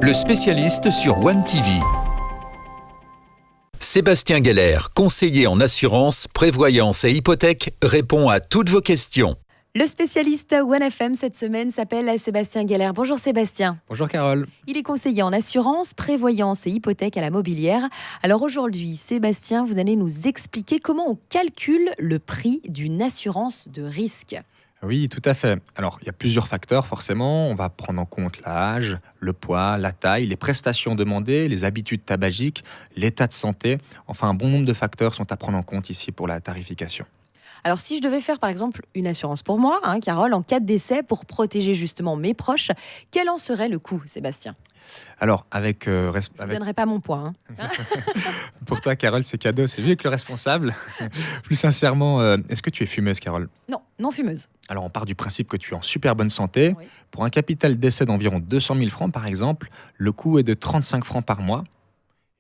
Le spécialiste sur One TV. Sébastien Galère, conseiller en assurance, prévoyance et hypothèque, répond à toutes vos questions. Le spécialiste One FM cette semaine s'appelle Sébastien Galère. Bonjour Sébastien. Bonjour Carole. Il est conseiller en assurance, prévoyance et hypothèque à la Mobilière. Alors aujourd'hui, Sébastien, vous allez nous expliquer comment on calcule le prix d'une assurance de risque. Oui, tout à fait. Alors, il y a plusieurs facteurs, forcément. On va prendre en compte l'âge, le poids, la taille, les prestations demandées, les habitudes tabagiques, l'état de santé. Enfin, un bon nombre de facteurs sont à prendre en compte ici pour la tarification. Alors si je devais faire par exemple une assurance pour moi, Carole, en cas de décès pour protéger justement mes proches, quel en serait le coût, Sébastien ? Alors, Je ne donnerai pas mon poids. Pour toi, Carole, c'est cadeau, c'est mieux que le responsable. Plus sincèrement, est-ce que tu es fumeuse, Carole ? Non, non fumeuse. Alors, on part du principe que tu es en super bonne santé. Oui. Pour un capital d'essai d'environ 200 000 francs, par exemple, le coût est de 35 francs par mois.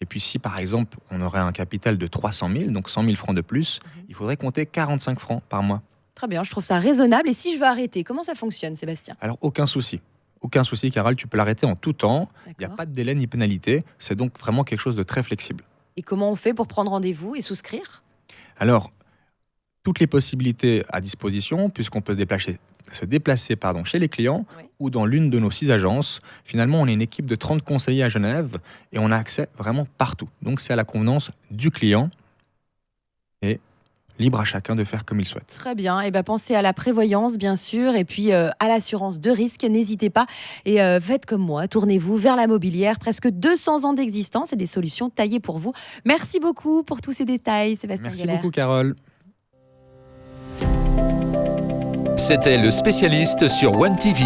Et puis si par exemple on aurait un capital de 300 000, donc 100 000 francs de plus, il faudrait compter 45 francs par mois. Très bien, je trouve ça raisonnable. Et si je veux arrêter, comment ça fonctionne, Sébastien ? Alors aucun souci, Carole, tu peux l'arrêter en tout temps. Il n'y a pas de délai ni pénalité, c'est donc vraiment quelque chose de très flexible. Et comment on fait pour prendre rendez-vous et souscrire ? Alors, toutes les possibilités à disposition, puisqu'on peut se déplacer chez les clients ou dans l'une de nos 6 agences. Finalement, on est une équipe de 30 conseillers à Genève et on a accès vraiment partout. Donc, c'est à la convenance du client et libre à chacun de faire comme il souhaite. Très bien. Et pensez à la prévoyance, bien sûr, et puis à l'assurance de risque. N'hésitez pas et faites comme moi. Tournez-vous vers la Mobilière. Presque 200 ans d'existence et des solutions taillées pour vous. Merci beaucoup pour tous ces détails, Sébastien Galère. Merci beaucoup, Carole. C'était le spécialiste sur One TV.